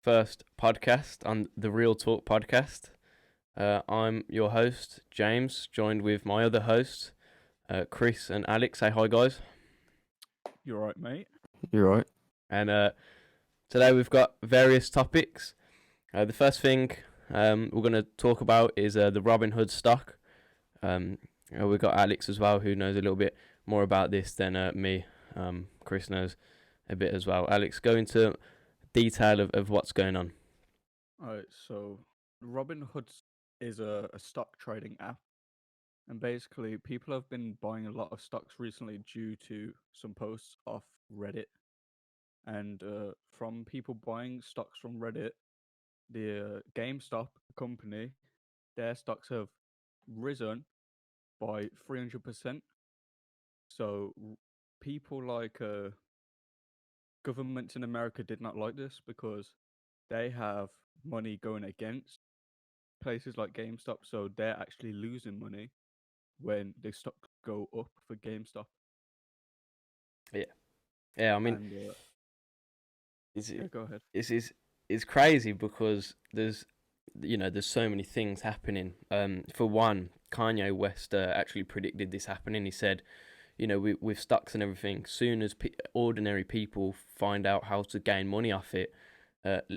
first podcast on the Real Talk Podcast. I'm your host, James, joined with my other hosts, Chris and Alex. Say hi, guys. You're right, mate. You're right. And today we've got various topics. The first thing we're going to talk about is the Robinhood stock. We've got Alex as well, who knows a little bit more about this than me. Chris knows a bit as well. Alex, go into detail of what's going on. Alright, so Robinhood is a stock trading app, and basically people have been buying a lot of stocks recently due to some posts off Reddit. And from people buying stocks from Reddit, the GameStop company, their stocks have risen by 300%. So people like governments in America did not like this because they have money going against places like GameStop, so they're actually losing money when the stocks go up for GameStop. Yeah, I mean, And yeah, go ahead. it's crazy because there's so many things happening. For one, Kanye West actually predicted this happening. He said, with stocks and everything, soon as ordinary people find out how to gain money off it,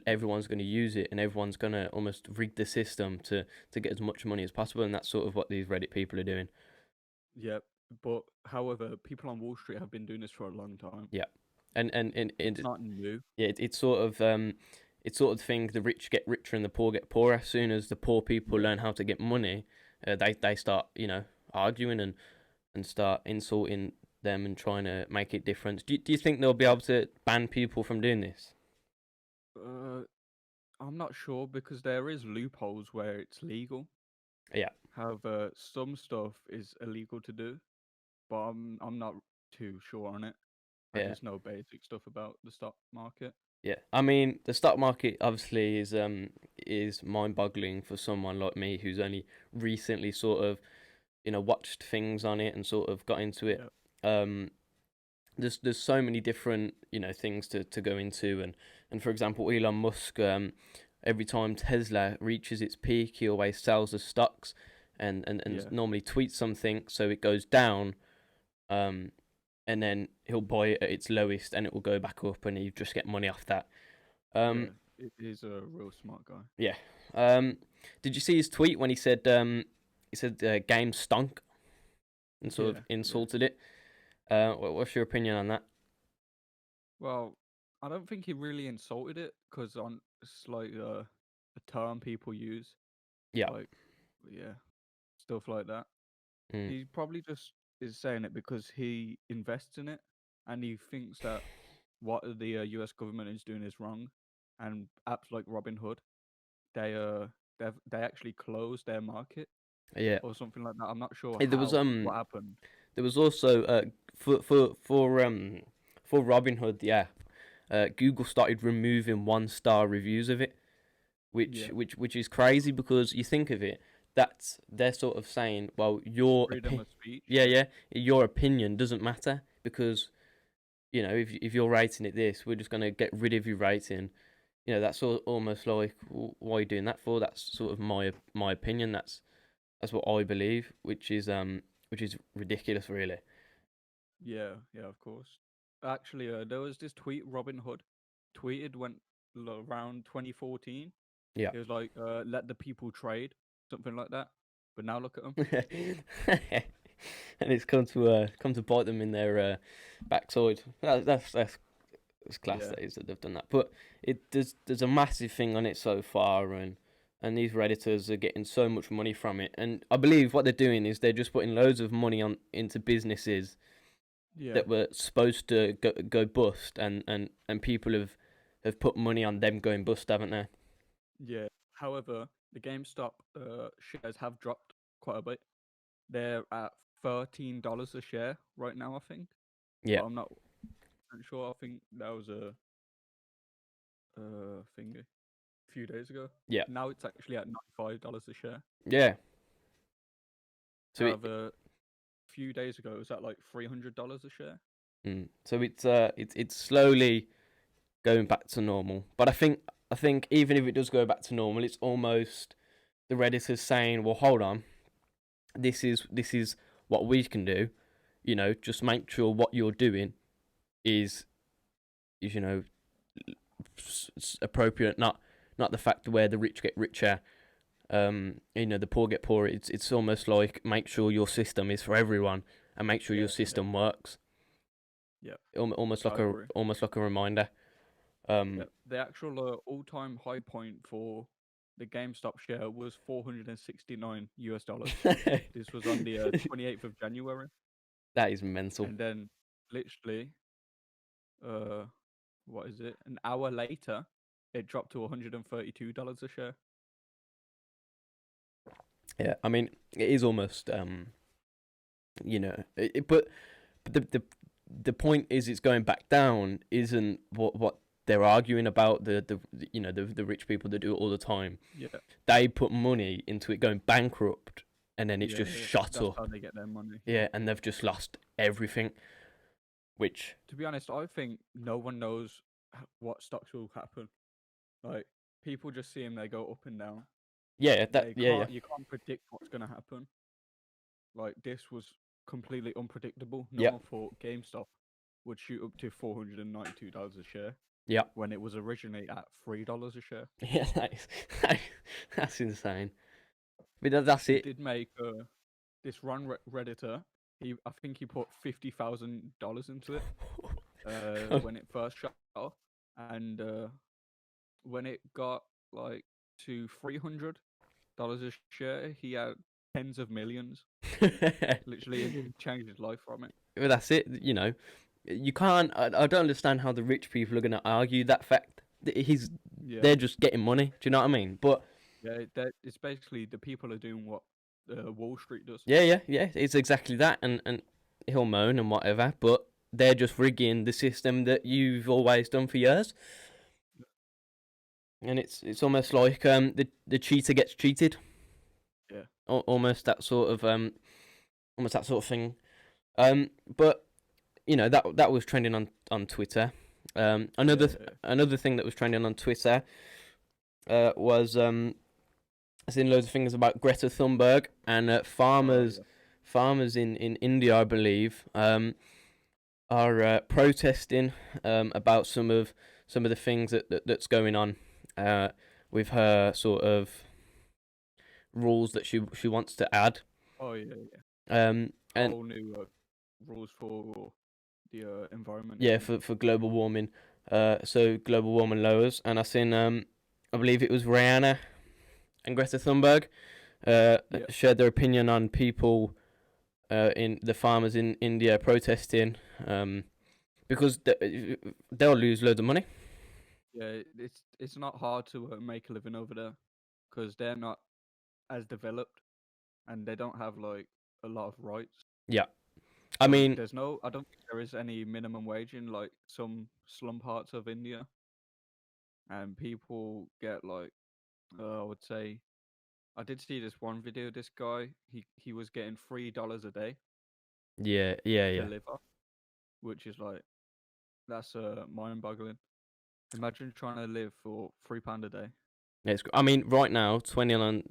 everyone's going to use it, and everyone's going to almost rig the system to get as much money as possible, and that's sort of what these Reddit people are doing. Yeah, but however, people on Wall Street have been doing this for a long time. Yeah, and It's not new. yeah, it's sort of thing. The rich get richer and the poor get poorer. As soon as the poor people learn how to get money, they start arguing and start insulting them and trying to make it different. Do you think they'll be able to ban people from doing this? I'm not sure because there is loopholes where it's legal. Yeah. However, some stuff is illegal to do, but I'm not too sure on it. I Yeah. just know basic stuff about the stock market. Yeah, I mean the stock market obviously is mind-boggling for someone like me who's only recently sort of watched things on it and sort of got into it. Yeah. There's so many different things to go into, and for example Elon Musk, every time Tesla reaches its peak he always sells the stocks and Yeah. normally tweets something so it goes down, and then he'll buy it at its lowest and it will go back up and you just get money off that. Yeah, it is a real smart guy. Yeah. Did you see his tweet when he said game stunk and sort of insulted it? What's your opinion on that? Well, I don't think he really insulted it because it's like a term people use. Yeah. Like, yeah, stuff like that. Mm. He probably just is saying it because he invests in it and he thinks that what the US government is doing is wrong. And apps like Robinhood, they actually closed their market Yeah. or something like that. I'm not sure Hey, there was what happened. There was also for Robinhood the app, Google started removing 1-star reviews of it, which is crazy because you think of it, they're sort of saying, well, Freedom of speech. yeah, your opinion doesn't matter because if you're rating it this, we're just gonna get rid of your rating. That's almost like, why are you doing that for? That's sort of my opinion. That's what I believe, which is ridiculous, really. Yeah, of course. Actually, there was this tweet Robinhood tweeted when around 2014. Yeah. It was like, let the people trade, something like that. But now look at them. And it's come to bite them in their backside. That's class. Yeah. That is that they've done that. But there's a massive thing on it so far, and these Redditors are getting so much money from it. And I believe what they're doing is they're just putting loads of money into businesses that were supposed to go bust, and people have put money on them going bust, haven't they? Yeah. However, the GameStop shares have dropped quite a bit. They're at $13 a share right now, I think. Yeah. But I'm not sure. I think that was a thing a few days ago. Yeah. Now it's actually at $95 a share. Yeah. So However, a few days ago it was at like $300 a share. So it's slowly going back to normal. But I think I think even if it does go back to normal, it's almost the Redditors saying, "Well, hold on, this is what we can do. Just make sure what you're doing is appropriate, not the fact where the rich get richer, the poor get poorer. It's almost like make sure your system is for everyone and make sure your system works. Yeah, Almost I like a agree. reminder. Yeah, the actual all-time high point for the GameStop share was $469. This was on the 28th of January, That is mental. and then literally, uh, what is it? An hour later, it dropped to $132 a share. Yeah, I mean it is almost but the point is it's going back down isn't what they're arguing about. The rich people that do it all the time. Yeah, They put money into it going bankrupt, and then it's yeah, just yeah. shot That's how up. they get their money. Yeah, and they've just lost everything. Which To be honest, I think no one knows what stocks will happen. Like people just see them, they go up and down. yeah, They yeah. you can't predict what's gonna happen. Like this was completely unpredictable. No Yeah, one thought GameStop would shoot up to $492 a share yeah, when it was originally at $3 a share. yeah. That's insane. But that's It it. did make this Redditor. I think he put $50,000 into it when it first shot off, and when it got like to $300 a share, he had tens of millions. Literally, it changed his life from it. Well, that's it. You can't. I don't understand how the rich people are going to argue that fact. Yeah, They're just getting money. Do you know what I mean? But yeah. It's basically the people are doing what Wall Street does. yeah. It's exactly that. And he'll moan and whatever. But they're just rigging the system that you've always done for years. And it's almost like the cheater gets cheated. Yeah, Almost that sort of thing. But that was trending on Twitter. Another yeah, another thing that was trending on Twitter was I've seen loads of things about Greta Thunberg and oh farmers in India, I believe, are protesting about some of the things that's going on with her sort of rules that she wants to add. And Whole new rules for the environment. yeah, Isn't it? for global warming. So global warming lowers, and I seen I believe it was Rihanna and Greta Thunberg Yeah, shared their opinion on people in the farmers in India protesting because they'll lose loads of money. yeah. It's not hard to make a living over there because they're not as developed and they don't have like a lot of rights. Yeah, I mean, There's no. I don't think there is any minimum wage in like some slum parts of India, and people get like I would say I did see this one video. This guy he was getting $3 a day to yeah. live off, which is like that's mind-boggling. Imagine trying to live for £3 a day. I mean, right now, trending on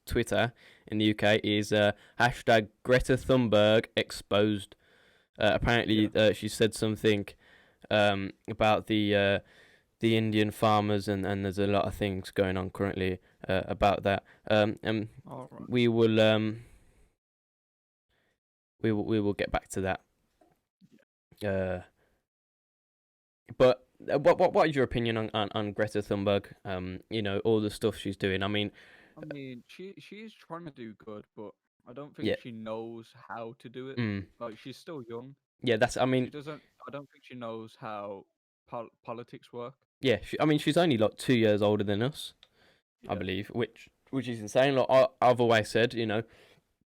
Twitter in the UK is hashtag Greta Thunberg exposed. Apparently, Yeah. she said something about the Indian farmers, and there's a lot of things going on currently about that. And All right. we will we will get back to that. Uh, but what is your opinion on Greta Thunberg? All the stuff she's doing. I mean, I mean, she's trying to do good, but I don't yeah, think she knows how to do it. mm, Like she's still young. yeah. I She mean, doesn't. I don't think she knows how politics work. yeah. I mean, she's only like 2 years older than us, I Yeah, believe, which is insane. Like I've always said,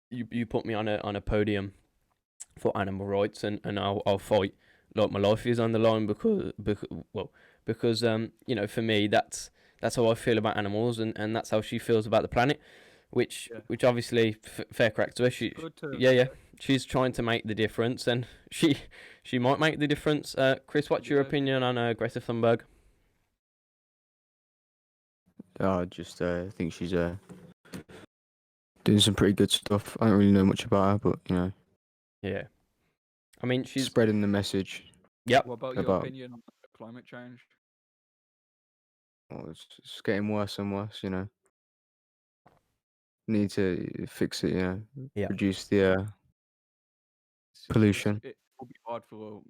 you put me on a podium for animal rights, and I'll fight like my life is on the line because for me that's how I feel about animals, and that's how she feels about the planet, which yeah. which obviously fair crack to her. It's good to Yeah, she's trying to make the difference, and she might make the difference. Chris, what's your yeah. opinion on Greta Thunberg? I just think she's doing some pretty good stuff. I don't really know much about her, but Yeah. I mean, she's spreading the message yep. What about your about opinion on climate change? it's getting worse and worse. Need to fix it. Yeah. Reduce the pollution. It will be hard for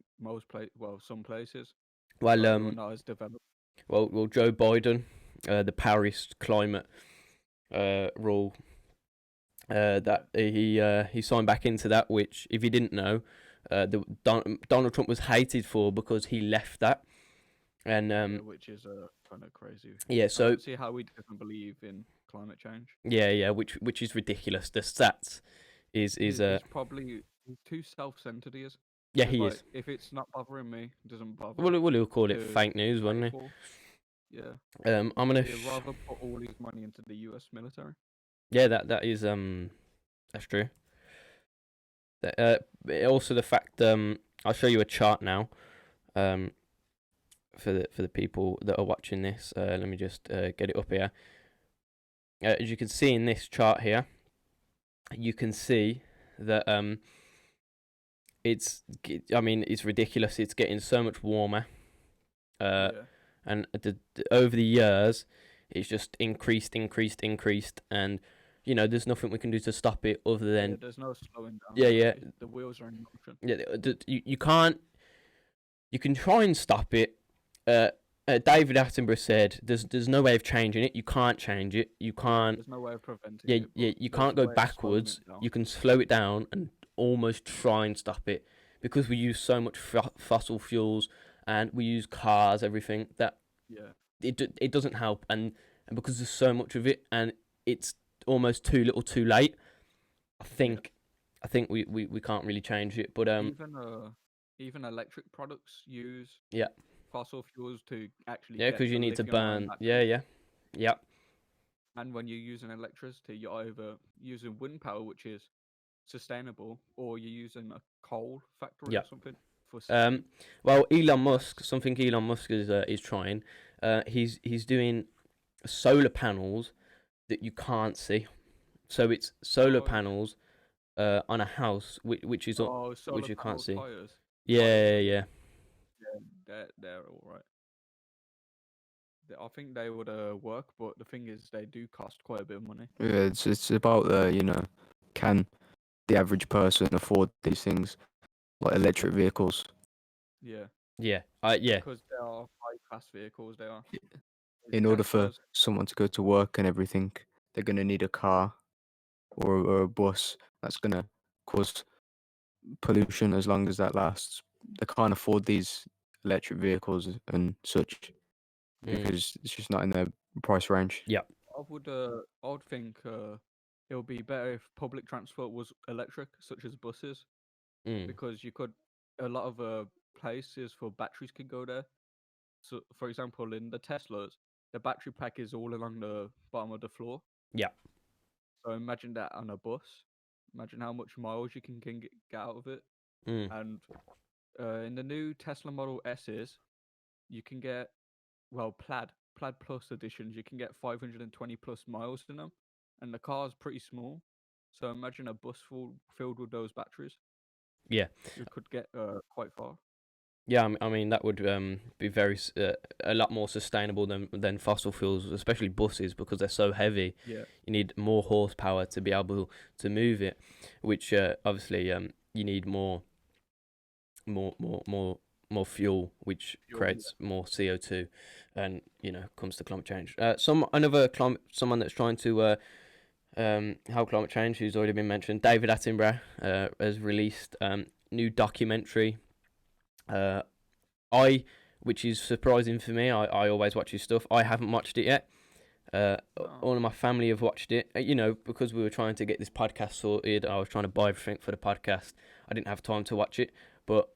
some places Well, who are not as developed. well, Joe Biden, the Paris climate rule, that he signed back into that, which if you didn't know, Donald Trump was hated for because he left that, and Which is kind of crazy. yeah, I so don't see how we doesn't believe in climate change. yeah, which is ridiculous. The stats is It's probably too self-centered. He is. yeah, It's he like, is. if it's not bothering me, it doesn't bother. Well, he'll call it to fake news, fight won't for. Yeah. he? I'm gonna. He'd rather put all his money into the U.S. military. Yeah, that is that's true. Also the fact I'll show you a chart now, for the people that are watching this. Let me just get it up here. As you can see in this chart here, you can see that it's ridiculous. It's getting so much warmer. Yeah. And over the years, it's just increased, and there's nothing we can do to stop it other than There's no slowing down. Yeah. The wheels are in motion. yeah. You can't. You can try and stop it. David Attenborough said, "There's no way of changing it. You can't change it. You can't. There's no way of preventing Yeah, it. yeah. but You there's can't a go way of slowing backwards. it down. You can slow it down and almost try and stop it because we use so much fossil fuels and we use cars, everything that Yeah. it doesn't help, and because there's so much of it and it's almost too little, too late. I think we can't really change it, but Even electric products use yeah. fossil fuels to actually Yeah, get because the you need to lithium-ion burn. Yeah. And when you're using electricity, you're either using wind power, which is sustainable, or you're using a coal factory Yeah. or something for steam. Well, Elon Musk, something Elon Musk is trying. He's doing solar panels that you can't see. So it's solar Oh, yeah. panels on a house which is Solar which you panel can't see. tires. Yeah. Yeah, they're all right. I think they would work, but the thing is, they do cost quite a bit of money. Yeah, it's about can the average person afford these things like electric vehicles? Yeah, Yeah. because they are high-class vehicles. They are. In order for Teslas. someone to go to work and everything, they're gonna need a car or a bus. That's gonna cause pollution as long as that lasts. They can't afford these electric vehicles and such because it's just not in their price range. Yeah. I would think it would be better if public transport was electric, such as buses, because a lot of places for batteries could go there. So, for example, in the Teslas, the battery pack is all along the bottom of the floor. Yeah. So imagine that on a bus. Imagine how much miles you can get out of it. And in the new Tesla Model S's, you can get Plaid Plus editions. You can get 520 plus miles in them, and the car's pretty small. So imagine a bus filled with those batteries. Yeah. You could get quite far. Yeah, I mean that would be a lot more sustainable than fossil fuels, especially buses, because they're so heavy. Yeah. You need more horsepower to be able to move it, which obviously you need more fuel, which creates more CO2, and comes to climate change. Someone that's trying to help climate change, who's already been mentioned, David Attenborough, has released new documentary. Which is surprising for me. I always watch his stuff. I haven't watched it yet. All of my family have watched it. Because we were trying to get this podcast sorted, I was trying to buy everything for the podcast. I didn't have time to watch it, but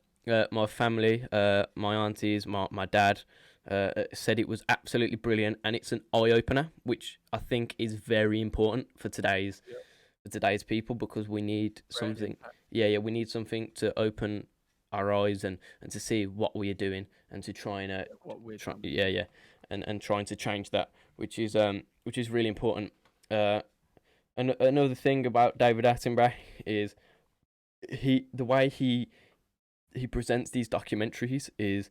my family, my aunties, my dad, said it was absolutely brilliant, and it's an eye opener, which I think is very important for today's people, because we need something. Yeah, we need something to open our eyes and to see what we are doing, and to try and and trying to change that which is really important. Another thing about David Attenborough is the way he presents these documentaries is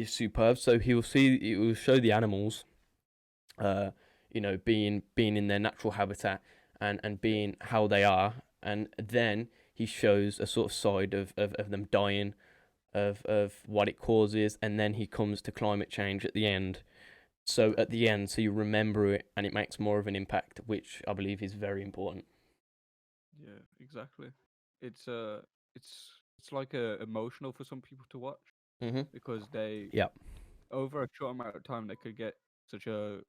superb. So he will show the animals, being in their natural habitat and being how they are, and then he shows a sort of side of them dying, of what it causes, and then he comes to climate change at the end. So at the end, so you remember it, and it makes more of an impact, which I believe is very important. Yeah, exactly. It's it's like emotional for some people to watch because they Yeah. over a short amount of time they could get such a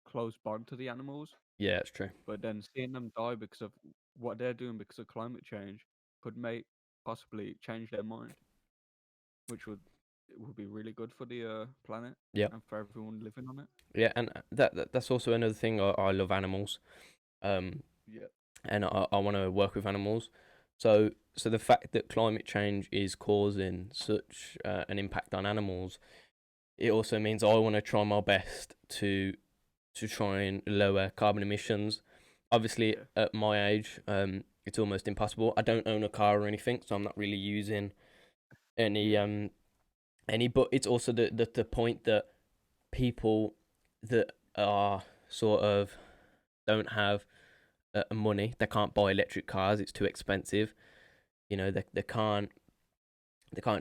close bond to the animals, Yeah, it's true. but then seeing them die because of what they're doing because of climate change could possibly change their mind, which would be really good for the planet Yeah. and for everyone living on it. Yeah, and that's also another thing. I love animals. Yeah, And I want to work with animals. So the fact that climate change is causing such an impact on animals, it also means I want to try my best to try and lower carbon emissions. Obviously, yeah, at my age, it's almost impossible. I don't own a car or anything, so I'm not really using any yeah. But it's also the point that people that are sort of don't have money, they can't buy electric cars. It's too expensive. They can't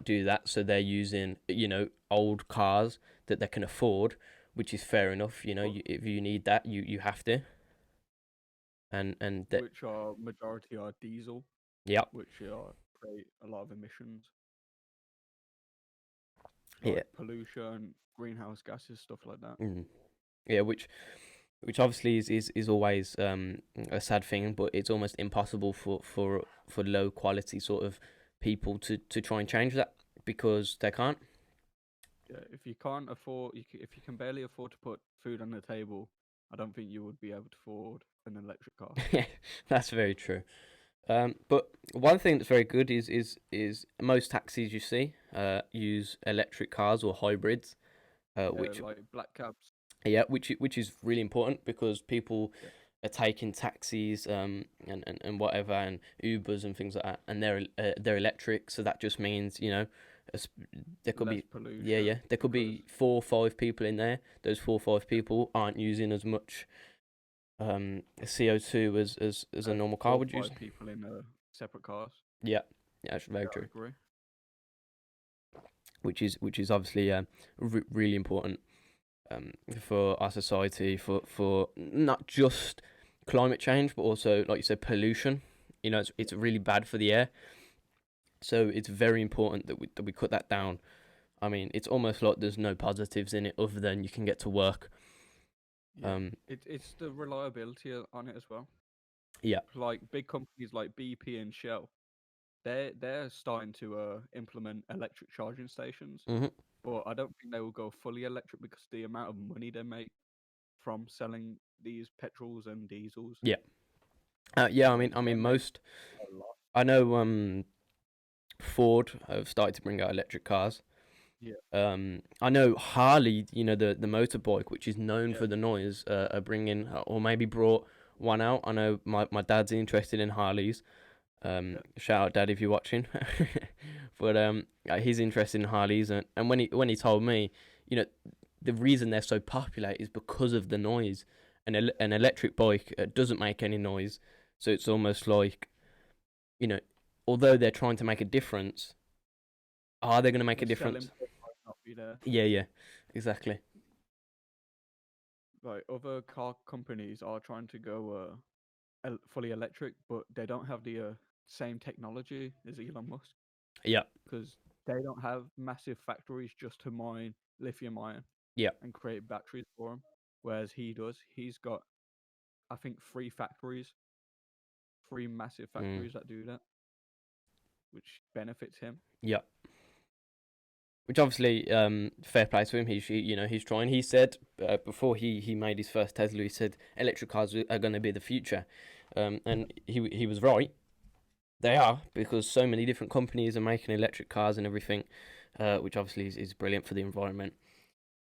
do that, so they're using old cars that they can afford, which is fair enough. Well, If you need that, you have to. And that, which are majority are diesel, yeah, which create a lot of emissions yeah, like pollution, greenhouse gases, stuff like that. yeah, which obviously is always a sad thing, but it's almost impossible for low quality sort of people to try and change that because they can't. Yeah, if you can't afford, if you can barely afford to put food on the table, I don't think you would be able to afford an electric car. Yeah, that's very true. But one thing that's very good is most taxis you see use electric cars or hybrids, which Like black cabs. yeah, which is really important because people Yeah, are taking taxis and whatever and Ubers and things like that, and they're electric, so that just means there could less be pollution there could because be 4 or 5 people in there. Those 4 or 5 people aren't using as much CO2 as a normal car four or would use. five people in separate cars. Yeah, yeah, that's very Yeah, I true. agree. Which is obviously really important for our society, for not just climate change, but also, like you said, pollution. It's really bad for the air, so it's very important that we cut that down. I mean, it's almost like there's no positives in it other than you can get to work. Yeah, it's the reliability on it as well. Yeah, Like big companies like BP and Shell, they're starting to implement electric charging stations, hmm but I don't think they will go fully electric because the amount of money they make from selling these petrols and diesels, yeah, yeah. they're making Most. a lot. I know Ford have started to bring out electric cars. Yeah, I know Harley, the motorbike, which is known yeah, for the noise, are bringing or maybe brought one out. I know my dad's interested in Harleys. yeah. Shout out, Dad, if you're watching. But he's interested in Harleys, and when he told me, you know, the reason they're so popular is because of the noise. An electric bike doesn't make any noise, so it's almost like, you know, although they're trying to make a difference, are they going to make The a selling difference? point might not be there. Yeah, exactly. Like other car companies are trying to go fully electric, but they don't have the same technology as Elon Musk Yeah, because they don't have massive factories just to mine lithium ion yeah. and create batteries for them. Whereas he does. He's got, I think, three massive Mm, factories that do that, which benefits him. yeah. Which obviously, fair play to him. He's trying. He said before he made his first Tesla, he said electric cars are going to be the future, and he was right. They are, because so many different companies are making electric cars and everything, which obviously is brilliant for the environment.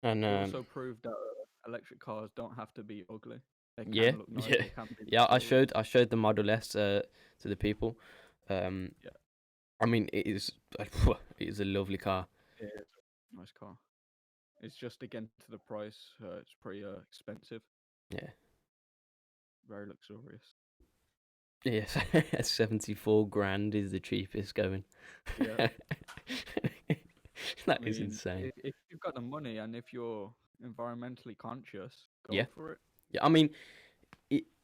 And He also proved that electric cars don't have to be ugly. They Yeah, can look nice. yeah, They can be yeah. luxurious. I showed the Model S to the people. Um, Yeah, I mean, it is it is a lovely car. it is a nice car. It's just again to the price. It's pretty expensive. Yeah, Very luxurious. yes. 74 grand is the cheapest going. Yeah. That I is mean, insane. if you've got the money and if you're environmentally conscious, Yeah, go for it. yeah. I mean,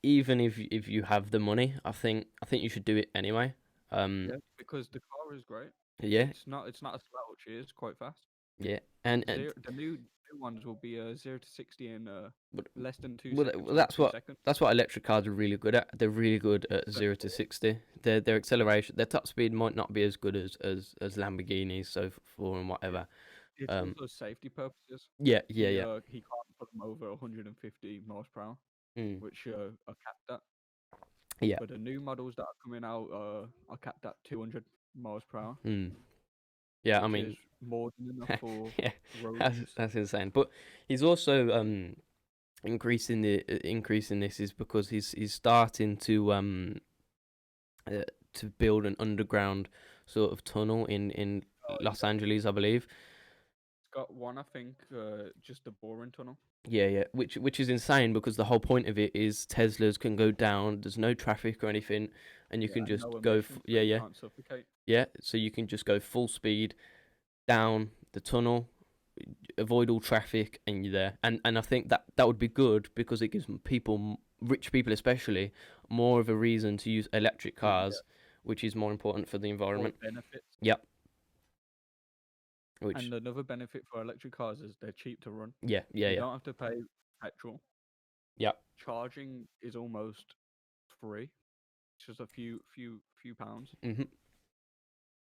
even if you have the money, I think you should do it anyway. Yeah, because the car is great. Yeah, It's not a slouch. It is quite fast. yeah, and The new ones will be 0 to 60 in but, less than two well, seconds, like that's 2 seconds. what electric cars are really good at. They're really good at 24. 0 to 60. Their acceleration, their top speed might not be as good as Lamborghinis, so for and Yeah. whatever. It's Um, also safety purposes. yeah, yeah, yeah. He can't put them over 150 miles per hour, Mm, which are capped at. yeah. But the new models that are coming out are capped at 200 miles per hour, Mm, yeah. I which mean, is more than enough for yeah, road use. that's insane. But he's also increasing this is because he's starting uh, to build an underground sort of tunnel in Oh Los yeah, Angeles, I believe. it's got one, I think, just a boring tunnel. Yeah, yeah, which is insane because the whole point of it is Teslas can go down. There's no traffic or anything, and you Yeah, can and just no go. emissions, so Yeah, you yeah, can't suffocate. yeah. So you can just go full speed down the tunnel, avoid all traffic, and you're there. And I think that would be good because it gives people, rich people especially, more of a reason to use electric Yeah, cars, which is more important for the more environment. benefits. Yep. Which And another benefit for electric cars is they're cheap to run. yeah, yeah, You yeah, don't have to pay petrol. yep. Charging is almost free. It's just a few pounds. Mhm.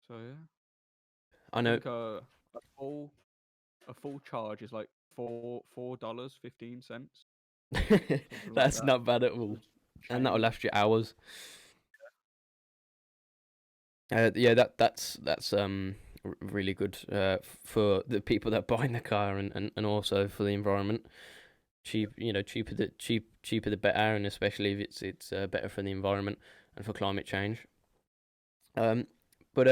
So yeah, I I know. think a full charge is like $4.15, something like That's that. not bad at So all, it's and that'll change. last you hours. Yeah, that's really good for the people that buy the car and also for the environment. Yeah, Cheaper the better, and especially if it's better for the environment and for climate change. Um, but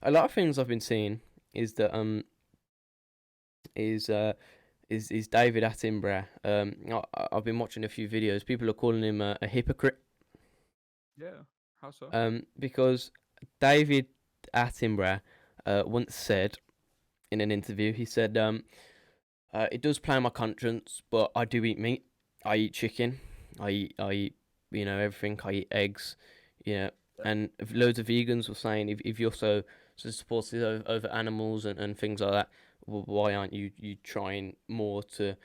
a lot of things I've been seeing is that is David Attenborough. I've been watching a few videos. People are calling him a hypocrite. yeah. How so? Because David Attenborough once said in an interview, he said, it does play on my conscience, but I do eat meat. I eat chicken. I eat, everything. I eat eggs. Yeah, Yeah, and loads of vegans were saying if you're so supportive over animals and things like that, well, why aren't you trying more to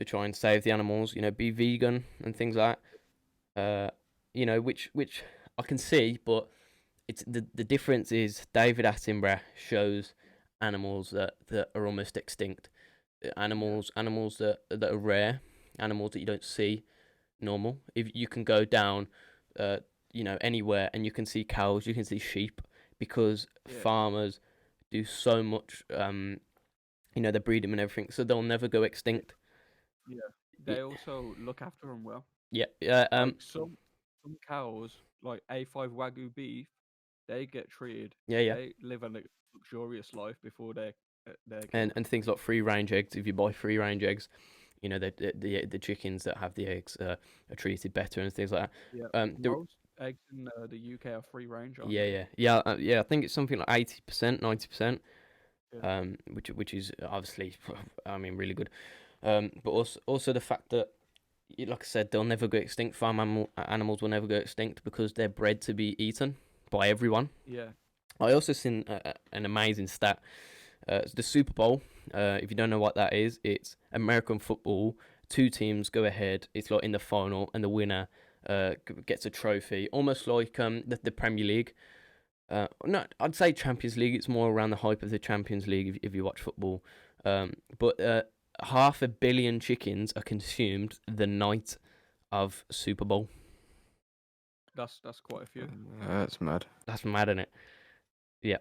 try and save the animals? Be vegan and things like that. Which I can see, but it's the difference is David Attenborough shows animals that are almost extinct, yeah, animals that are rare, animals that you don't see normal. If you can go down, anywhere and you can see cows, you can see sheep, because yeah, farmers do so much. They breed them and everything, so they'll never go extinct. yeah. Y- They also look after them well. Yeah, yeah, Like some cows, like A5 Wagyu beef, they get treated. yeah, yeah. They live a luxurious life before they're and killed. and things like free range eggs. If you buy free range eggs, the chickens that have the eggs are treated better and things like that. Yeah, The most eggs in the UK are free range, aren't Yeah, they? yeah. I think it's something like 80%, 90%. Yeah, Which is obviously, I mean, really good. But also the fact that, like I said, they'll never go extinct. Animals will never go extinct because they're bred to be eaten by everyone. yeah, I also seen an amazing stat. It's the Super Bowl. If you don't know what that is, it's American football. Two teams go ahead. It's like in the final, and the winner gets a trophy, almost like the Premier League. No, I'd say Champions League. It's more around the hype of the Champions League if you watch football. But 500,000,000 chickens are consumed the night of Super Bowl. that's quite a few. That's mad. That's mad, isn't it? Yeah.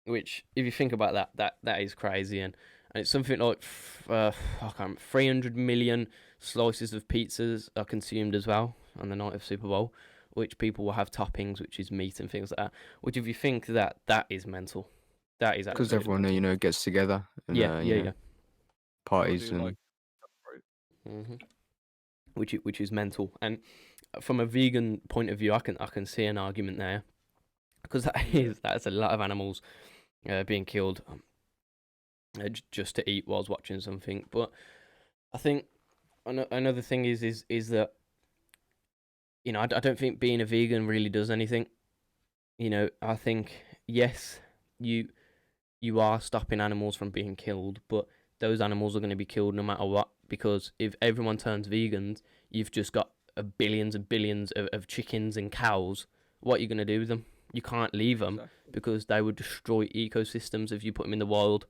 Which, if you think about that is crazy, and and it's something like I can't remember, 300 million slices of pizzas are consumed as well on the night of Super Bowl, which people will have toppings, which is meat and things like that. Which, if you think that is mental, that is Because absolutely everyone, mental. gets together and, Yeah, yeah. They'll parties do and like right. hmm Which is mental. And from a vegan point of view, I can see an argument there, because that's a lot of animals being killed just to eat whilst watching something. But I think another thing is that I don't think being a vegan really does anything. I think, yes, you are stopping animals from being killed, but those animals are going to be killed no matter what, because if everyone turns vegans, you've just got billions and billions of chickens and cows. What are you going to do with them? You can't leave them, Exactly. because they would destroy ecosystems if you put them in the wild.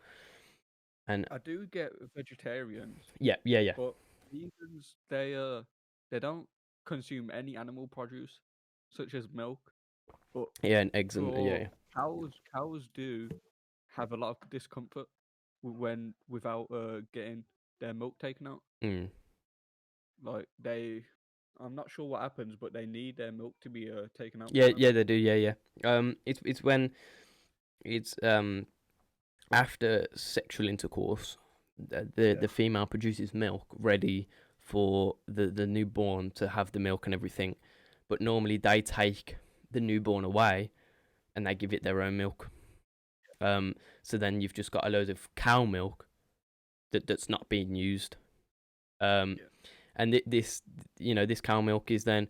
And I do get vegetarians, yeah, but vegans they don't consume any animal produce, such as milk. But yeah, and eggs and for cows do have a lot of discomfort when without getting their milk taken out. Mm. Like I'm not sure what happens, but they need their milk to be taken out Yeah, from them. yeah, they do. Yeah. It's when it's after sexual intercourse, the female produces milk ready for the newborn to have the milk and everything, but normally they take the newborn away and they give it their own milk. So then you've just got a load of cow milk that's not being used. Yeah. And this cow milk is then,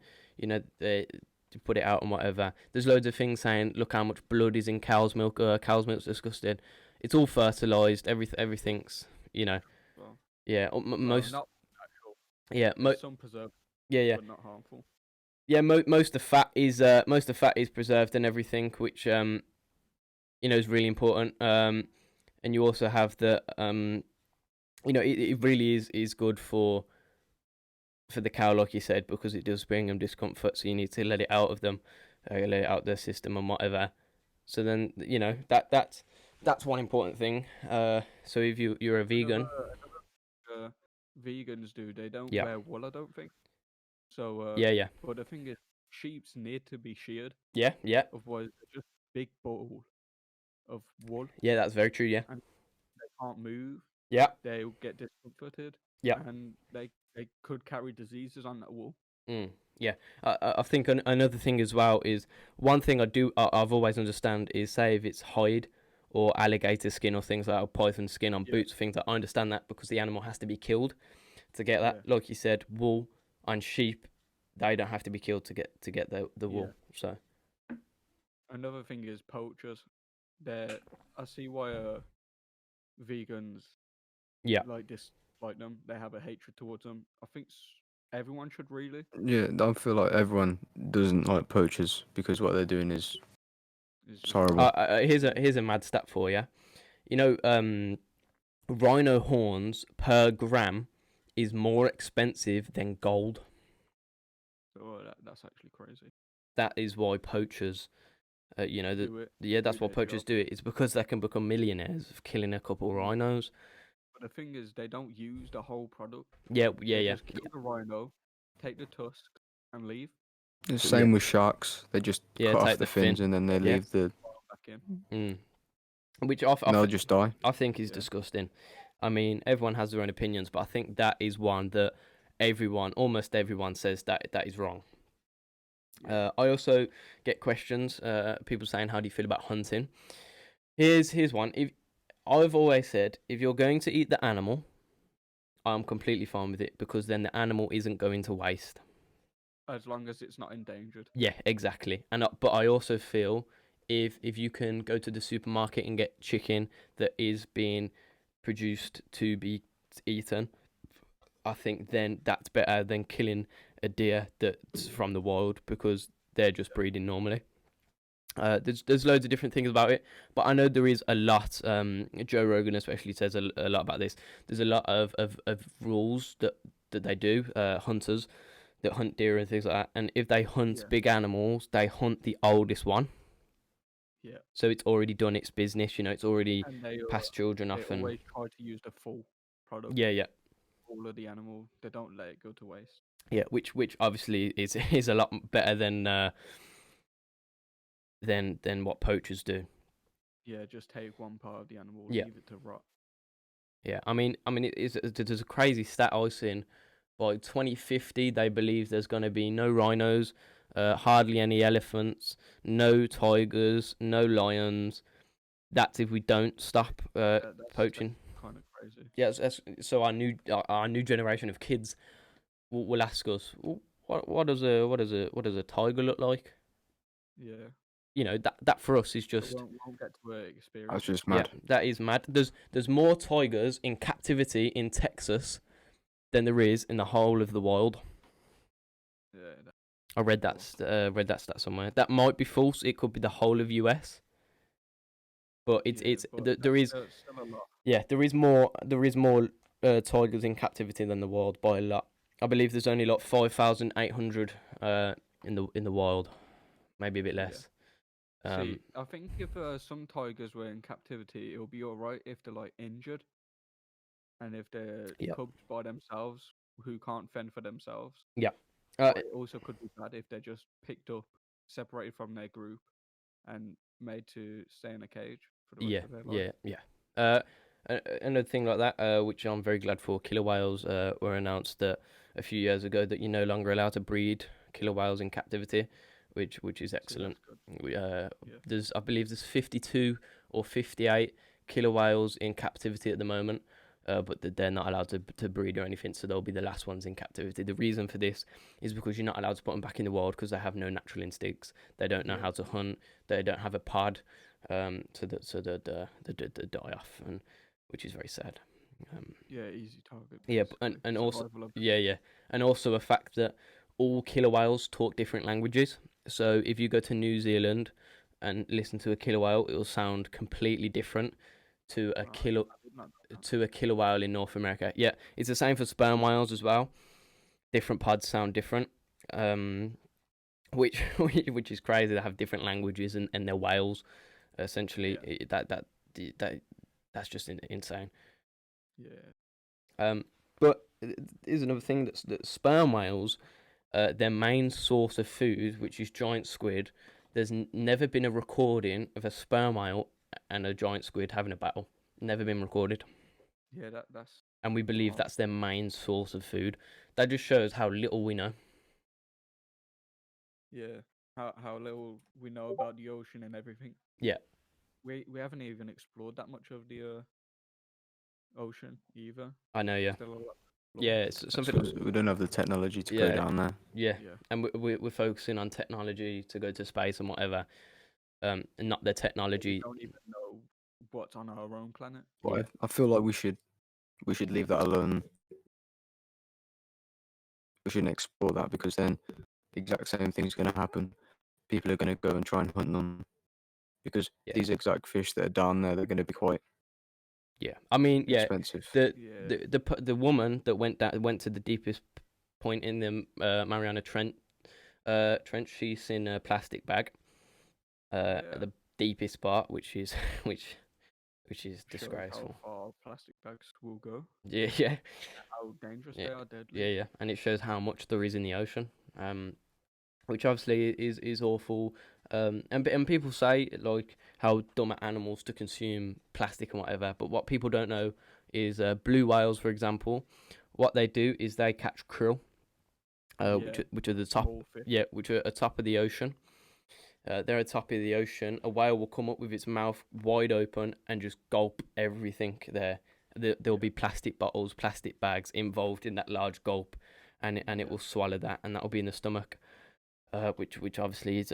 they to put it out and whatever. There's loads of things saying, look how much blood is in cow's milk. Cow's milk's disgusting. It's all fertilized. Everything's, Well, yeah. Most, not actual. yeah, There's some preserved, yeah. but not harmful. Yeah, most of the fat is preserved and everything, which is really important. And you also have it really is good for the cow, like you said, because it does bring them discomfort. So you need to let it out of them, let it out their system and whatever. So then that's one important thing. So if you're a vegan, Another vegans do. They don't yeah, wear wool, I don't think. So, yeah, but the thing is, sheep's need to be sheared, yeah, otherwise they're just big ball of wool yeah. That's very true. Yeah, and they can't move. yeah, They'll get discomforted, yeah. and they could carry diseases on that wool. Yeah, I think another thing as well is one thing I've always understand is, say if it's hide or alligator skin or things like that, or python skin on Yeah. boots, things like I understand that, because the animal has to be killed to get that. Yeah. Like you said, wool on sheep, they don't have to be killed to get the wool. So Another thing is poachers. I see why vegans yeah, dislike them. They have a hatred towards them. I think everyone should really. yeah, I feel like everyone doesn't like poachers because what they're doing is It's it's just horrible. here's a mad stat for you. Rhino horns per gram is more expensive than gold. that's actually crazy. That is why poachers, Do it. that's do why their poachers job. do it. It's because they can become millionaires of killing a couple rhinos. But the thing is, they don't use the whole product. Yeah, They just kill the rhino, take the tusks, and leave. The same Yeah. with sharks. They just Yeah, cut off take the the fin. fins and then they Yeah. leave the. Back in. Which And they'll just die. I think is Yeah. disgusting. I mean, everyone has their own opinions, but I think that is one that almost everyone says that is wrong. Yeah. I also get questions, people saying, how do you feel about hunting? Here's one. I've always said, if you're going to eat the animal, I'm completely fine with it, because then the animal isn't going to waste. As long as it's not endangered. Yeah, exactly. But I also feel, if you can go to the supermarket and get chicken that is being produced to be eaten, I think then that's better than killing a deer that's from the wild, because they're just breeding normally. There's loads of different things about it, but I know there is a lot. Joe Rogan especially says a lot about this. There's a lot of rules that they do. Hunters that hunt deer and things like that, and if they hunt Yeah. big animals, they hunt the oldest one. Yeah. So it's already done its business. It's already And they passed children off, and always try to use the full product, yeah, all of the animal. They don't let it go to waste. yeah. Which obviously is a lot better than what poachers do. Yeah, just take one part of the animal, Yeah. leave it to rot. Yeah, I mean, there's a crazy stat I seen. By 2050, they believe there's going to be no rhinos, hardly any elephants, no tigers, no lions. That's if we don't stop That's poaching. kind of crazy. Yeah, so our new generation of kids will ask us, what does a tiger look like? Yeah. That for us is They just won't get to experience. That's just yeah, mad. that is mad. There's more tigers in captivity in Texas than there is in the whole of the wild. Yeah. I read that stat somewhere. That might be false. It could be the whole of US. But there is still a lot. yeah, there is more tigers in captivity than the wild by a lot. I believe there's only like 5,800 in the wild, maybe a bit less. See, I think if some tigers were in captivity, it'll be alright if they're like injured, and if they're Yep. cubs by themselves who can't fend for themselves. Yeah. But it also could be bad if they're just picked up, separated from their group, and made to stay in a cage for the rest of their life. Yeah. Another thing like that, which I'm very glad for, killer whales were announced that a few years ago that you're no longer allowed to breed killer whales in captivity, which is excellent. I believe there's 52 or 58 killer whales in captivity at the moment, but they're not allowed to breed or anything, so they'll be the last ones in captivity. The reason for this is because you're not allowed to put them back in the wild because they have no natural instincts. They don't know how to hunt. They don't have a pod, so they die off, and which is very sad. Easy target. Yeah, and also and also a fact that all killer whales talk different languages. So if you go to New Zealand and listen to a killer whale, it will sound completely different to a killer whale in North America. Yeah, it's the same for sperm whales as well. Different pods sound different, which is crazy. They have different languages and they're whales. Essentially, that's just insane. Yeah. But there's another thing that sperm whales, their main source of food, which is giant squid. There's never been a recording of a sperm whale and a giant squid having a battle. Never been recorded. Yeah, that's. And we believe that's their main source of food. That just shows how little we know. Yeah, how little we know about the ocean and everything. Yeah. We haven't even explored that much of the ocean either. I know, yeah. Still a lot. Yeah, it's something. We don't have the technology to go down there. Yeah. And we're focusing on technology to go to space and whatever, and not the technology. We don't even know what's on our own planet. But I feel like we should leave that alone. We shouldn't explore that because then the exact same thing's going to happen. People are going to go and try and hunt them because these exact fish that are down there, they're going to be quite I mean, expensive. The woman that went to the deepest point in the Mariana Trench, she's in a plastic bag, the deepest part, which is disgraceful. How far plastic bags will go. Yeah. How dangerous they are, deadly. Yeah, and it shows how much there is in the ocean, which obviously is awful. And people say like how dumb are animals to consume plastic and whatever, but what people don't know is blue whales, for example, what they do is they catch krill, which are the top, which are at top of the ocean. They're at top of the ocean. A whale will come up with its mouth wide open and just gulp everything there. There'll be plastic bottles, plastic bags involved in that large gulp, and it will swallow that, and that will be in the stomach, which obviously is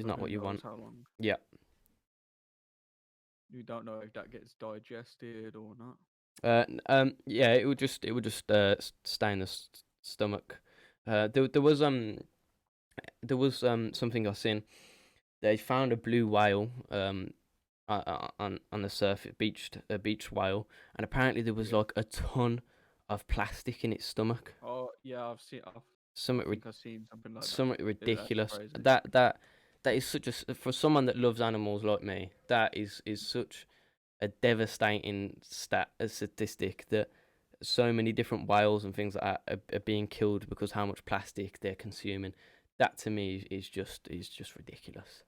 not what you want. How long? Yeah. You don't know if that gets digested or not. Yeah, it would just stay in the stomach. There was something I seen. They found a blue whale on the surface, a beached whale, and apparently there was like a ton of plastic in its stomach. Oh yeah, I've seen. Something I've seen something like that. Something ridiculous. Yeah, that is for someone that loves animals like me, that is such a devastating statistic that so many different whales and things like that are being killed because how much plastic they're consuming. That to me is just ridiculous.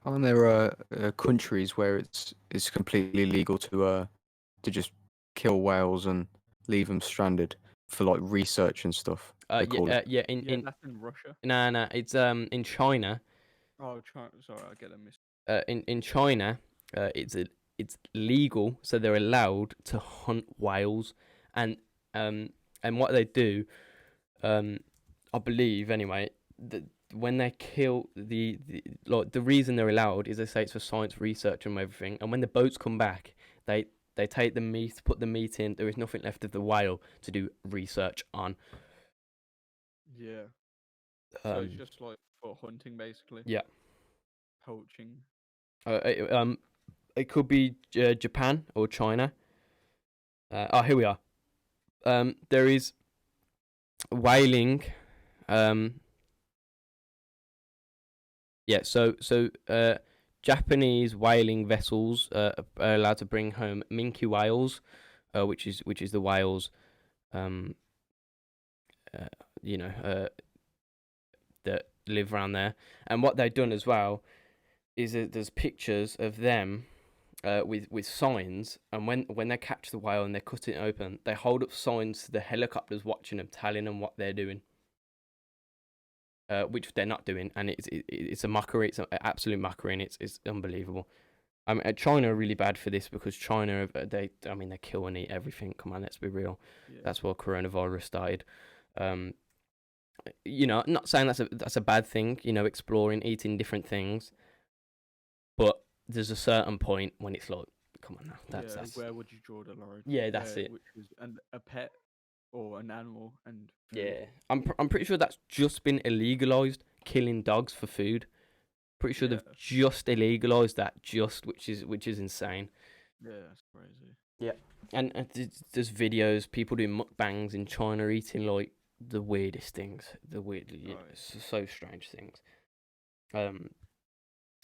Aren't there countries where it's completely legal to just kill whales and leave them stranded for like research and stuff? They call it. Yeah. Yeah, that's in Russia. No, it's in China. Oh, sorry, I get a miss. In China, it's legal, so they're allowed to hunt whales, and um and what they do, I believe anyway, that when they kill the reason they're allowed is they say it's for science research and everything, and when the boats come back, they take the meat, put the meat in. There is nothing left of the whale to do research on. Yeah. So it's just like for hunting, basically. Yeah. Poaching. It could be Japan or China. Here we are. There is whaling. Yeah. Japanese whaling vessels are allowed to bring home minke whales, which is the whales, you know, that live around there. And what they've done as well is that there's pictures of them with signs, and when they catch the whale and they're cutting it open, they hold up signs to the helicopters watching them, telling them what they're doing, which they're not doing, and it's a mockery. It's an absolute mockery, and it's unbelievable. China are really bad for this because China, they kill and eat everything. Come on, let's be real. Yeah. That's why coronavirus started. Not saying that's a bad thing. Exploring, eating different things, but there's a certain point when it's like, come on now, that's where would you draw the line? Yeah, that's it. Which is a pet or an animal and food. Yeah, I'm pretty sure that's just been illegalized, killing dogs for food. Pretty sure they've just illegalized that, which is insane. Yeah, that's crazy. Yeah, and there's videos, people doing mukbangs in China eating like the weirdest things, so strange things.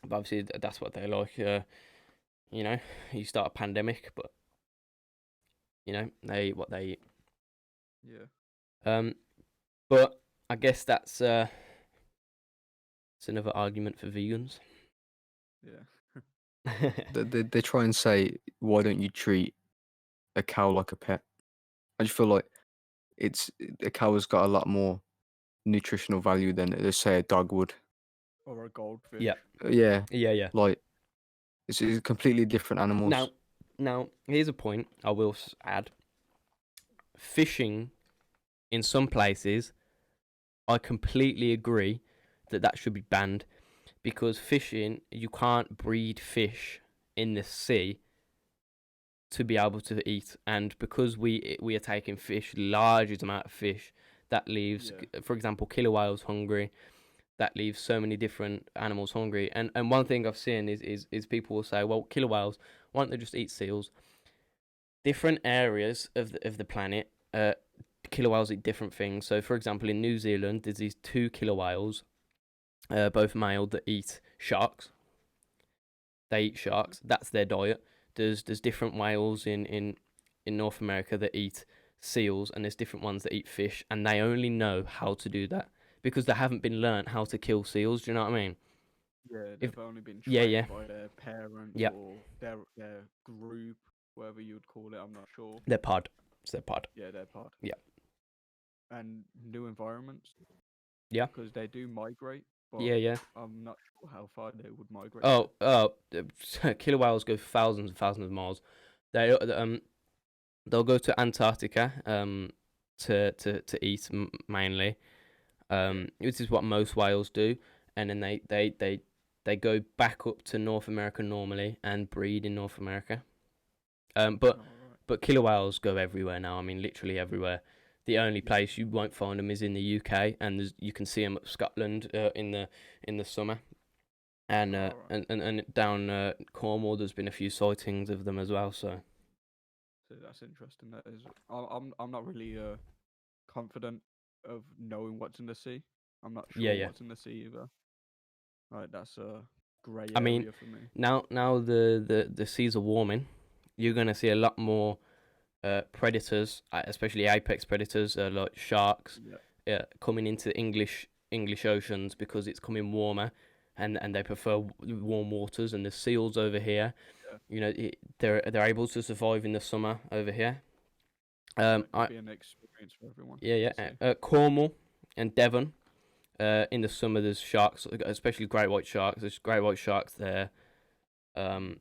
But obviously that's what they like. You start a pandemic, but they eat what they eat. Yeah. But I guess that's it's another argument for vegans. Yeah. They try and say, why don't you treat a cow like a pet? I just feel like a cow has got a lot more nutritional value than, let's say, a dog would. Or a goldfish. Yeah. Yeah. Yeah. Like, it's completely different animals. Now, here's a point I will add. Fishing in some places, I completely agree that should be banned, because fishing, you can't breed fish in the sea to be able to eat, and because we are taking fish, largest amount of fish, that leaves, for example, killer whales hungry. That leaves so many different animals hungry. And one thing I've seen is people will say, well, killer whales, why don't they just eat seals? Different areas of the planet, killer whales eat different things. So, for example, in New Zealand, there's these 2 killer whales, both male, that eat sharks. They eat sharks. That's their diet. There's different whales in North America that eat seals, and there's different ones that eat fish, and they only know how to do that because they haven't been learnt how to kill seals. Do you know what I mean? Yeah, they've only been trained by their parents or their group, whatever you would call it. I'm not sure. Their pod. It's their pod. Yeah, their pod. Yeah. And new environments. Yeah. Because they do migrate. But Yeah. I'm not sure how far they would migrate. Killer whales go thousands and thousands of miles. They'll go to Antarctica to eat mainly. This is what most whales do, and then they go back up to North America normally and breed in North America. But killer whales go everywhere now. I mean, literally everywhere. The only place you won't find them is in the UK, and you can see them at Scotland in the summer, and down Cornwall. There's been a few sightings of them as well. So that's interesting. That is. I'm not really confident of knowing what's in the sea. I'm not sure what's in the sea either. Right, that's a grey I mean, area for me. now the seas are warming. You're gonna see a lot more predators, especially apex predators like sharks, Yeah. coming into the English oceans because it's coming warmer, and they prefer warm waters. And the seals over here, Yeah. they're able to survive in the summer over here. It could be an experience for everyone. Yeah. to see. Cornwall and Devon. In the summer, there's sharks, especially great white sharks. There's great white sharks there, in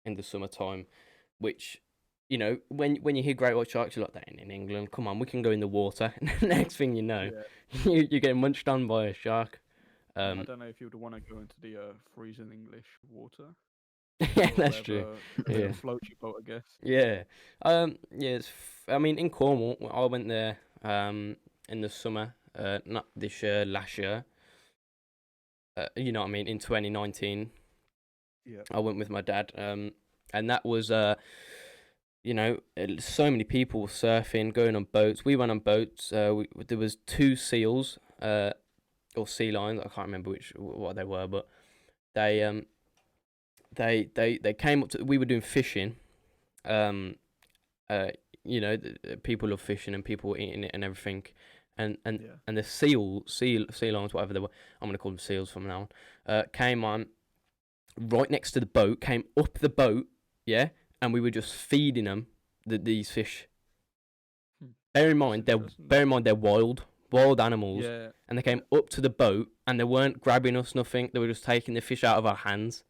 the summertime, which, when you hear great white sharks, you're like, that ain't in England. Come on, we can go in the water. Next thing you know, Yeah. you're getting munched on by a shark. I don't know if you'd want to go into the freezing English water. Yeah, Or that's true. whatever Yeah. floats your boat, I guess. Yeah. Yeah. I mean, in Cornwall, I went there in the summer. Not this year, last year. You know what I mean? In 2019, Yeah. I went with my dad. And that was so many people surfing, going on boats. We went on boats. There was 2 seals, or sea lions. I can't remember what they were, but they they came up to. We were doing fishing. People love fishing and people were eating it and everything, and the sea lions, whatever they were. I'm gonna call them seals from now on. Came on right next to the boat. Came up the boat, yeah, and we were just feeding them these fish. Bear in mind they're wild animals, Yeah. and they came up to the boat and they weren't grabbing us nothing. They were just taking the fish out of our hands,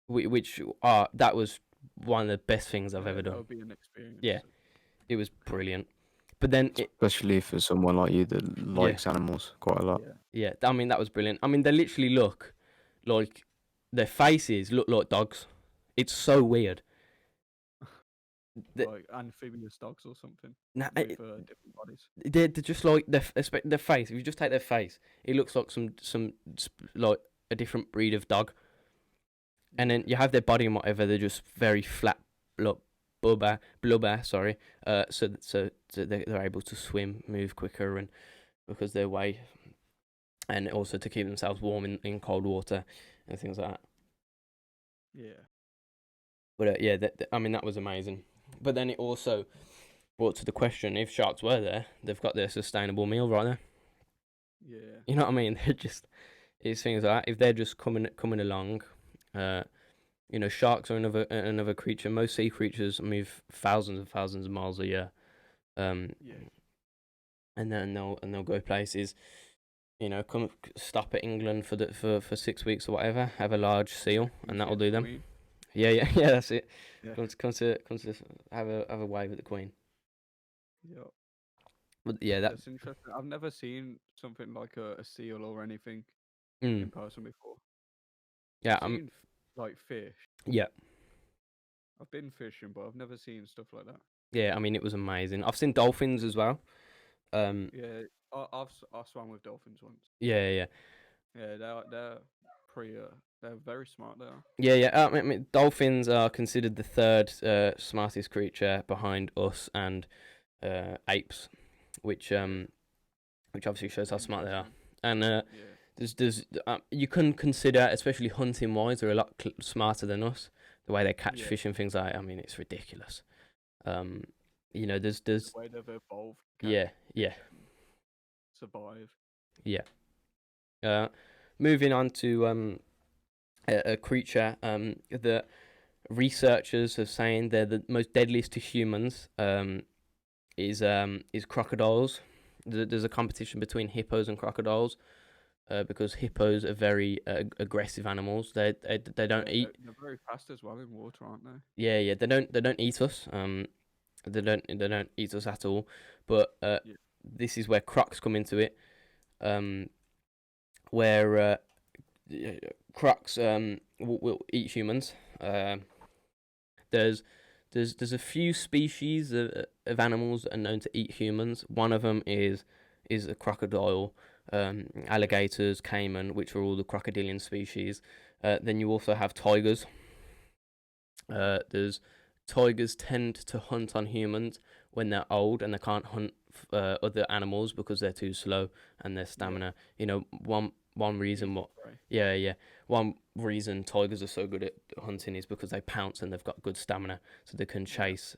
that was one of the best things I've ever That done. would be an experience. Yeah, it was brilliant. But then, Especially for someone like you that likes animals quite a lot. Yeah. I mean, that was brilliant. I mean, they literally look like, their faces look like dogs. It's so weird. Like amphibious dogs or something. Nah, With different bodies. they're just like their face. If you just take their face, it looks like some like a different breed of dog. And then you have their body and whatever. They're just very flat, blubber. Sorry. So they're able to swim, move quicker, and because their weight, and also to keep themselves warm in cold water and things like that. Yeah. But I mean, that was amazing. But then it also brought to the question: if sharks were there, they've got their sustainable meal right there. Yeah. You know what I mean? It's things like that. If they're just coming along, sharks are another creature. Most sea creatures move thousands and thousands of miles a year, Yeah. and then they'll go places. Come stop at England for 6 weeks or whatever. Have a large seal, and that'll do them. Queen. Yeah. That's it. Yeah. Come to have a wave at the Queen. Yeah. But yeah, That's interesting. I've never seen something like a seal or anything Mm, in person before. yeah. I've seen like fish. Yeah. I've been fishing, but I've never seen stuff like that. Yeah. I mean, it was amazing. I've seen dolphins as well. Yeah, I swam with dolphins once. Yeah. Yeah, they're pretty. They're very smart. They are. Yeah. I mean, dolphins are considered the third smartest creature behind us and apes, which obviously shows how smart they are. And Yeah. there's you can consider, especially hunting wise, they're a lot smarter than us. The way they catch Yeah. fish and things like that, I mean, it's ridiculous. There's The way they've evolved. yeah. Survive. Moving on to a creature that researchers are saying they're the most deadliest to humans, is crocodiles. There's a competition between hippos and crocodiles, because hippos are very aggressive animals. They don't eat. They're very fast as well in water, aren't they? Yeah. They don't eat us. They don't eat us at all. But this is where crocs come into it. Where crocs will eat humans. There's a few species of animals that are known to eat humans. One of them is a crocodile, alligators, caiman, which are all the crocodilian species. Then you also have tigers. Tigers tend to hunt on humans when they're old and they can't hunt other animals because they're too slow and their stamina. one reason what Right. yeah, one reason tigers are so good at hunting is because they pounce and they've got good stamina, so they can chase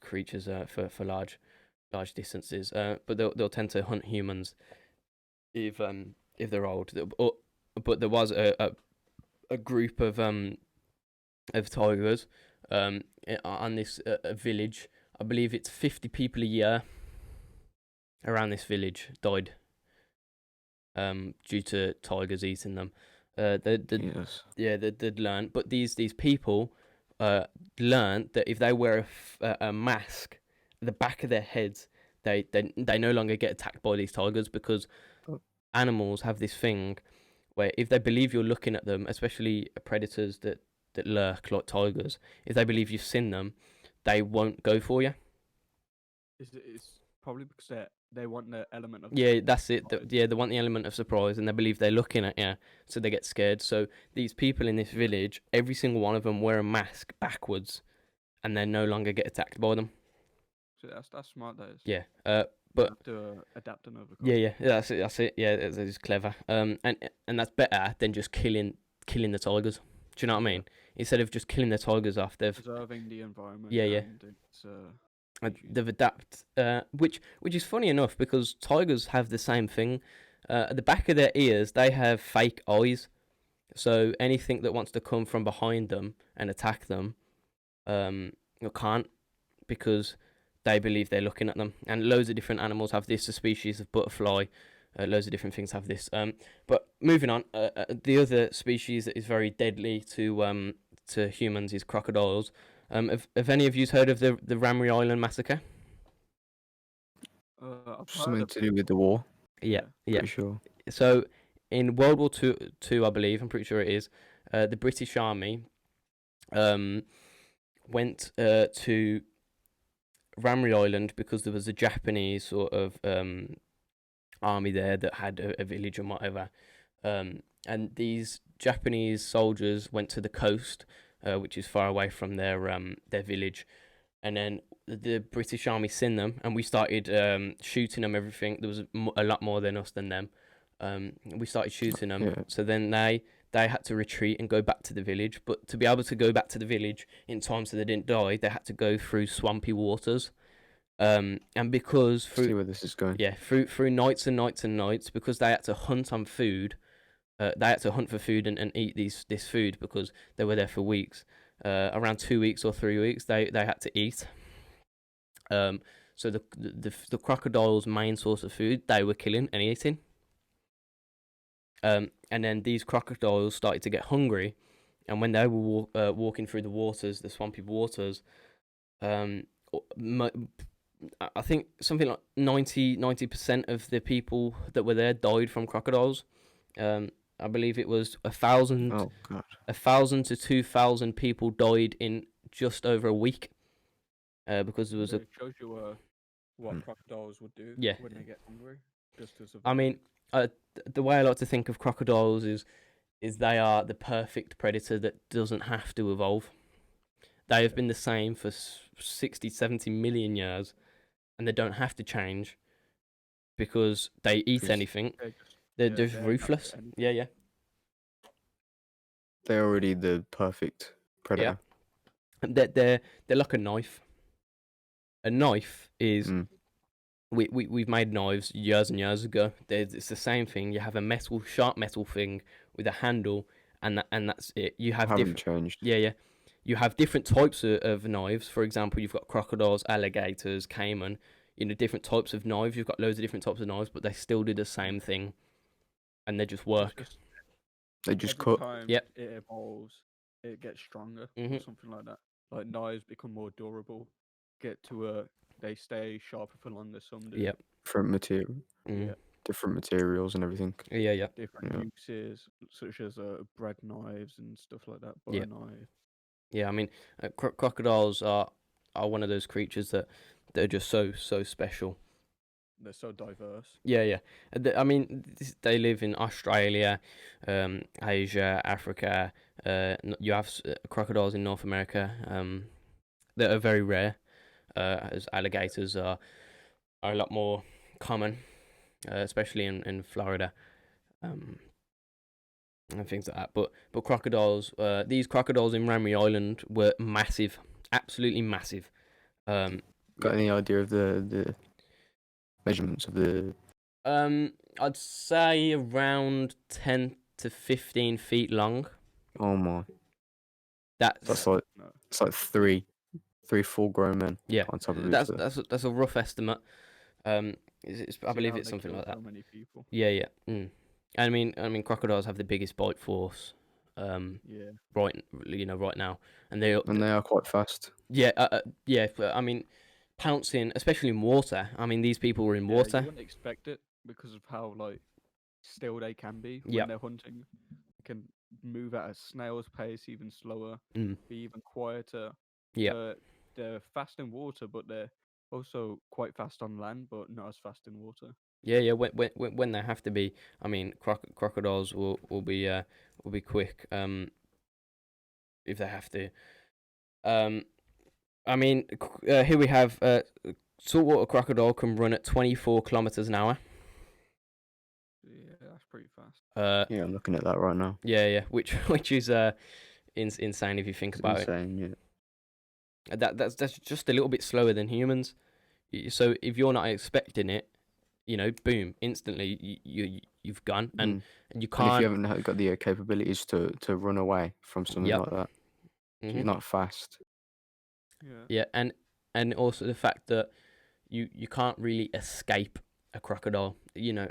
creatures for large distances. But they'll tend to hunt humans if they're old. But there was a group of tigers on this a village. I believe it's 50 people a year around this village died due to tigers eating them. Yes. They'd learn, but these people learned that if they wear a mask at the back of their heads, they no longer get attacked by these tigers, because Oh. animals have this thing where if they believe you're looking at them, especially predators that lurk like tigers, if they believe you've seen them, they won't go for you. It's probably because they want the element of Yeah, that's it. surprise. They want the element of surprise, and they believe they're looking at you, so they get scared. So these people in this village, every single one of them wear a mask backwards, and they no longer get attacked by them. So that's smart. That is. Yeah. You But have to adapt and overcome. yeah, that's it. That's it. Yeah, it's clever. And that's better than just killing the tigers. Do you know what I mean? Instead of just killing the tigers off, Preserving the environment. Yeah. And it's, they've adapted, which is funny enough, because tigers have the same thing. At the back of their ears, they have fake eyes, so anything that wants to come from behind them and attack them, can't, because they believe they're looking at them. And loads of different animals have this. A species of butterfly, loads of different things have this. But moving on, the other species that is very deadly to humans is crocodiles. Have any of you heard of the Ramrey Island massacre? I've heard Something of to do with the war. Yeah. Pretty sure. So in World War Two, I believe, I'm pretty sure it is, the British Army went to Ramrey Island because there was a Japanese sort of army there that had a village and whatever. And these Japanese soldiers went to the coast, which is far away from their village, and then the British Army seen them, and we started shooting them. Everything, there was a lot more than us than them. We started shooting them, Yeah. so then they had to retreat and go back to the village. But to be able to go back to the village in time so they didn't die, they had to go through swampy waters. And because See where this is going. yeah, through nights and nights and nights, because they had to hunt on food. They had to hunt for food and eat this food because they were there for weeks. Around 2 weeks or 3 weeks, they had to eat. So the crocodile's main source of food, they were killing and eating. And then these crocodiles started to get hungry, and when they were walking through the waters, the swampy waters, I think something like 90% of the people that were there died from crocodiles. I believe it was 1,000 Oh god. 1,000 to 2,000 people died in just over a week. Because there was it shows you what Hmm. crocodiles would do Yeah. when they get hungry, just to survive. I mean, the way I like to think of crocodiles is they are the perfect predator that doesn't have to evolve. They have been the same for 60, 70 million years, and they don't have to change because they eat Because anything. they're They're just just ruthless. anything. Yeah. they're already the perfect predator. And they're like a knife. A knife is Mm. we've made knives years and years ago. It's the same thing. You have a sharp metal thing with a handle, and that's it. You have Haven't different. changed. Yeah. You have different types of knives. For example, you've got crocodiles, alligators, caiman. Different types of knives. You've got loads of different types of knives, but they still do the same thing, and they just work. Just They just every cut. time Yep. it evolves, it gets stronger or Mhm. something like that. Like knives become more durable, they stay sharper for longer. Some do. Yep. Different material. Mm. Different materials and everything. Yeah. Different Yeah. uses, such as bread knives and stuff like that. Yeah. Butter knife. Yeah. I mean, crocodiles are one of those creatures that are just so special. They're so diverse. Yeah. I mean, they live in Australia, Asia, Africa. You have crocodiles in North America. That are very rare, as alligators are a lot more common, especially in Florida. and things like that. But crocodiles, these crocodiles in Ramrey Island were massive, absolutely massive. Got any idea of the measurements of the? I'd say around 10 to 15 feet long. Oh my! That's That's like No. it's like three full grown men. yeah. On top of each That's other. that's a rough estimate. I See believe how it's they something kill like that. so many people. Yeah. I mean, crocodiles have the biggest bite force. Yeah. Right now, and And they are quite fast. yeah. But I mean, pouncing, especially in water. I mean, these people were in Yeah, you water. wouldn't expect it because of how like still they can be when Yep. they're hunting. They can move at a snail's pace, even slower, Mm. be even quieter. Yeah. They're fast in water, but they're also quite fast on land, but not as fast in water. Yeah. When they have to be, I mean, crocodiles will be quick. If they have to. I mean, here we have saltwater crocodile can run at 24 kilometers an hour. Yeah, that's pretty fast. Yeah, I'm looking at that right now. Yeah, which is insane if you think It's about insane. Yeah. it. That's just a little bit slower than humans. So if you're not expecting it, boom, instantly you've gone, and you And if can't. you haven't got the capabilities to run away from something Yep. like that, Mhm. you're not fast. Yeah. Yeah, and also the fact that you can't really escape a crocodile. Yeah,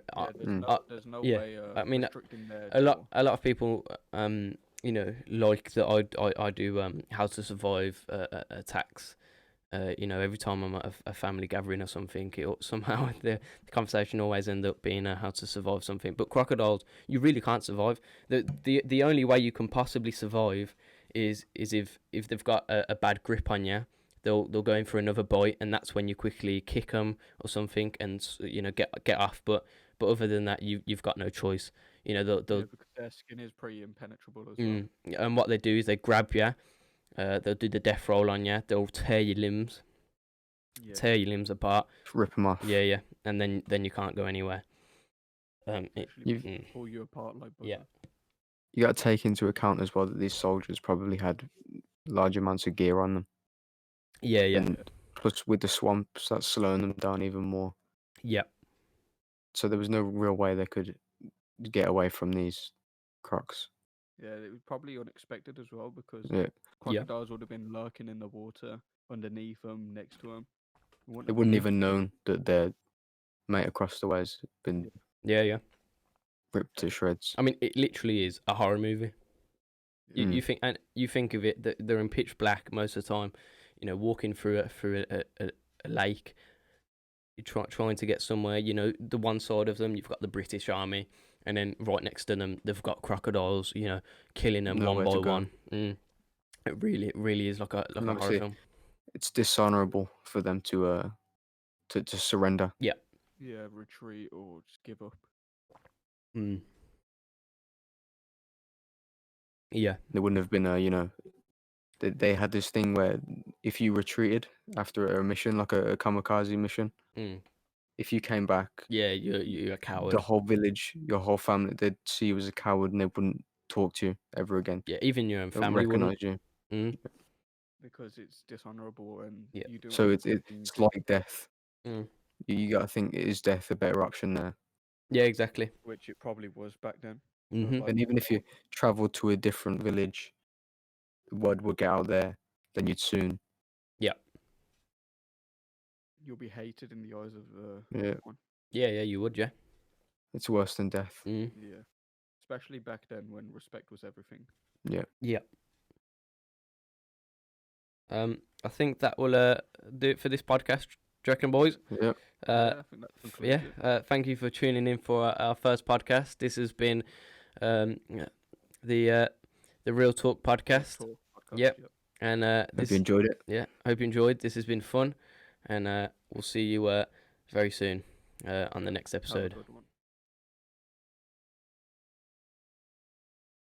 there's no yeah, way I mean, restricting their a jaw. lot of people like that I do how to survive attacks. Every time I'm at a family gathering or something, somehow the conversation always end up being how to survive something. But crocodiles, you really can't survive. The only way you can possibly survive is if they've got a bad grip on you. They'll go in for another bite, and that's when you quickly kick them or something, and get off. But other than that, you've got no choice. They'll Yeah, because their skin is pretty impenetrable as well. and what they do is they grab you. They'll do the death roll on you. They'll tear your limbs apart. Just rip them off. Yeah, and then you can't go anywhere. Literally pull you apart like butter. Yeah. You got to take into account as well that these soldiers probably had large amounts of gear on them. Yeah. And plus, with the swamps, that's slowing them down even more. Yeah. So there was no real way they could get away from these crocs. Yeah, it was probably unexpected as well because Yeah. crocodiles would have been lurking in the water underneath them, next to them. They wouldn't even known that their mate across the way's been Yeah. ripped to shreds. I mean, it literally is a horror movie. You think of it that they're in pitch black most of the time, walking through a lake. You're trying to get somewhere. The one side of them you've got the British Army, and then right next to them they've got crocodiles. Killing them Nowhere one to by go. one. It really is like a horror obviously, film. It's dishonorable for them to surrender. Yeah, retreat or just give up. Yeah. There wouldn't have been they had this thing where if you retreated after a mission, like a kamikaze mission, if you came back, Yeah, you're a coward. the whole village, your whole family, they'd see you as a coward and they wouldn't talk to you ever again. Yeah, even your own They wouldn't family wouldn't. recognize you. Because it's dishonorable and Yeah. you do. So it's like death. Mm. You got to think, is death a better option there? Yeah, exactly. Which it probably was back then. Mhm. And even if you traveled to a different village, the word would get out there, then you'd soon. Yeah. You'll be hated in the eyes of Yeah. everyone. Yeah, you would, yeah. It's worse than death. Mm. Yeah. Especially back then when respect was everything. Yeah. I think that will do it for this podcast. Do you reckon, boys? Yeah. I think that concludes it. Thank you for tuning in for our first podcast. This has been the Real Talk podcast. Talk podcast, Yep. And Hope you enjoyed it. Yeah, hope you enjoyed. This has been fun, and we'll see you very soon on the next Have a episode. good one.